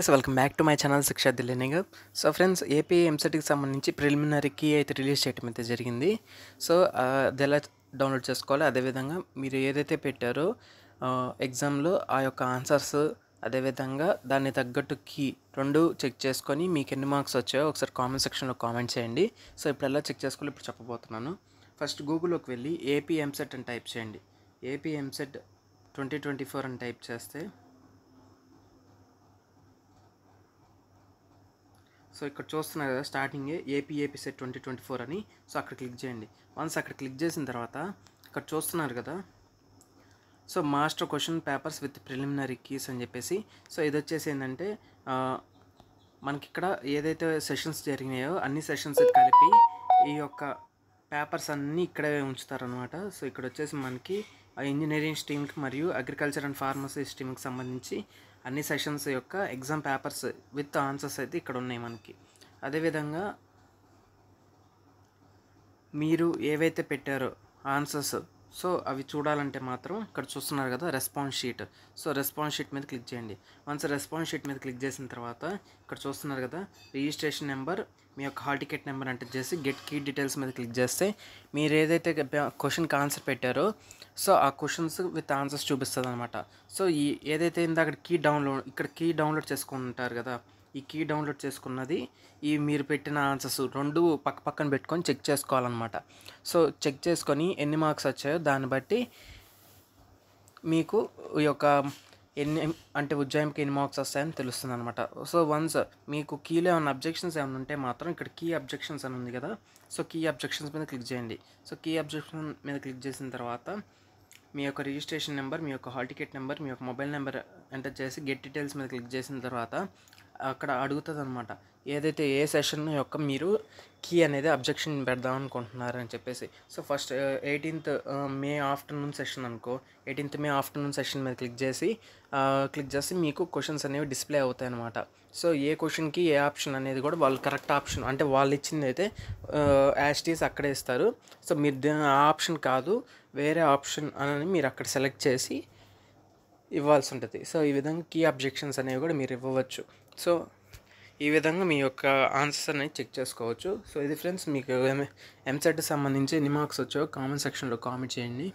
Welcome back to my channel శిక్షా దిల్లీనింగ్. So friends, AP ఎంసెట్కి సంబంధించి preliminary key అయితే release చేయడం అయితే జరిగింది. సో అది ఎలా డౌన్లోడ్ చేసుకోవాలి, అదేవిధంగా మీరు ఏదైతే పెట్టారో ఎగ్జామ్లో ఆ యొక్క ఆన్సర్స్, అదేవిధంగా దాన్ని తగ్గట్టు కీ రెండు చెక్ చేసుకొని మీకు ఎన్ని మార్క్స్ వచ్చాయో ఒకసారి కామెంట్ సెక్షన్లో కామెంట్ చేయండి. సో ఇప్పుడు ఎలా చెక్ చేసుకోవాలి ఇప్పుడు చెప్పబోతున్నాను. ఫస్ట్ గూగుల్లోకి వెళ్ళి ఏపీ ఎంసెట్ అని టైప్ చేయండి. ఏపీ ఎంసెట్ 2024 అని టైప్ చేస్తే సో ఇక్కడ చూస్తున్నారు కదా, స్టార్టింగే ఏపీ సెట్ 2024 అని. సో అక్కడ క్లిక్ చేయండి. వన్స్ అక్కడ క్లిక్ చేసిన తర్వాత ఇక్కడ చూస్తున్నారు కదా, so master question papers with preliminary keys అని చెప్పేసి. సో ఇది వచ్చేసి ఏంటంటే మనకి ఇక్కడ ఏదైతే సెషన్స్ జరిగినాయో అన్ని సెషన్స్ కలిపి ఈ యొక్క పేపర్స్ అన్నీ ఇక్కడే ఉంచుతారనమాట. సో ఇక్కడ వచ్చేసి మనకి ఇంజనీరింగ్ స్ట్రీమ్కి మరియు అగ్రికల్చర్ అండ్ ఫార్మసీ స్ట్రీమ్కి సంబంధించి అన్ని సెషన్స్ యొక్క ఎగ్జామ్ పేపర్స్ విత్ ఆన్సర్స్ అయితే ఇక్కడ ఉన్నాయి మనకి. అదేవిధంగా మీరు ఏవైతే పెట్టారో ఆన్సర్స్, సో అవి చూడాలంటే మాత్రం ఇక్కడ చూస్తున్నారు కదా response sheet. So response sheet మీద క్లిక్ చేయండి. వన్స్ రెస్పాన్స్ షీట్ మీద క్లిక్ చేసిన తర్వాత ఇక్కడ చూస్తున్నారు కదా రిజిస్ట్రేషన్ నెంబర్, మీ యొక్క హాల్ టికెట్ నెంబర్ ఎంటర్ చేసి గెట్ కీ డీటెయిల్స్ మీద క్లిక్ చేస్తే మీరు ఏదైతే క్వశ్చన్కి ఆన్సర్ పెట్టారో సో ఆ క్వశ్చన్స్ విత్ ఆన్సర్స్ చూపిస్తుంది అనమాట. సో ఈ ఏదైతే ఇందాక కీ డౌన్లోడ్ చేసుకుంటారు కదా, ఈ కీ డౌన్లోడ్ చేసుకున్నది ఈ మీరు పెట్టిన ఆన్సర్స్ రెండు పక్క పక్కన పెట్టుకొని చెక్ చేసుకోవాలన్నమాట. సో చెక్ చేసుకొని ఎన్ని మార్క్స్ వచ్చాయో దాన్ని బట్టి మీకు ఈ యొక్క అంటే ఉజ్జాయింపుకి ఎన్ని మార్క్స్ వస్తాయని తెలుస్తుంది అనమాట. సో వన్స్ మీకు కీలో ఏమైనా అబ్జెక్షన్స్ ఏమైనా ఉంటే మాత్రం ఇక్కడ కీ అబ్జెక్షన్స్ అని ఉంది కదా, సో కీ అబ్జెక్షన్స్ మీద క్లిక్ చేయండి. సో కీ అబ్జెక్షన్ మీద క్లిక్ చేసిన తర్వాత మీ యొక్క రిజిస్ట్రేషన్ నెంబర్, మీ యొక్క హాల్ టికెట్ నెంబర్, మీ యొక్క మొబైల్ నెంబర్ ఎంటర్ చేసి గెట్ డీటెయిల్స్ మీద క్లిక్ చేసిన తర్వాత అక్కడ అడుగుతుంది అనమాట ఏదైతే ఏ సెషన్ యొక్క మీరు కీ అనేది అబ్జెక్షన్ పెడదాం అనుకుంటున్నారని చెప్పేసి. సో ఫస్ట్ 18th మే ఆఫ్టర్నూన్ సెషన్ అనుకో, 18th మే ఆఫ్టర్నూన్ సెషన్ మీద క్లిక్ చేసి మీకు క్వశ్చన్స్ అనేవి డిస్ప్లే అవుతాయి అనమాట. సో ఏ క్వశ్చన్కి ఏ ఆప్షన్ అనేది కూడా వాళ్ళు కరెక్ట్ ఆప్షన్ అంటే వాళ్ళు ఇచ్చింది అయితే యాస్టీస్ అక్కడే ఇస్తారు. సో మీరు ఆ ఆప్షన్ కాదు వేరే ఆప్షన్ అని మీరు అక్కడ సెలెక్ట్ చేసి ఇవ్వాల్సి ఉంటుంది. సో ఈ విధంగా కీ అబ్జెక్షన్స్ అనేవి కూడా మీరు ఇవ్వవచ్చు. సో ఈ విధంగా మీ యొక్క ఆన్సర్స్ అనేది చెక్ చేసుకోవచ్చు. సో ఇది ఫ్రెండ్స్, మీకు ఎంసెట్కి సంబంధించి ఎన్ని మార్క్స్ వచ్చాయో కామెంట్ సెక్షన్లో కామెంట్ చేయండి.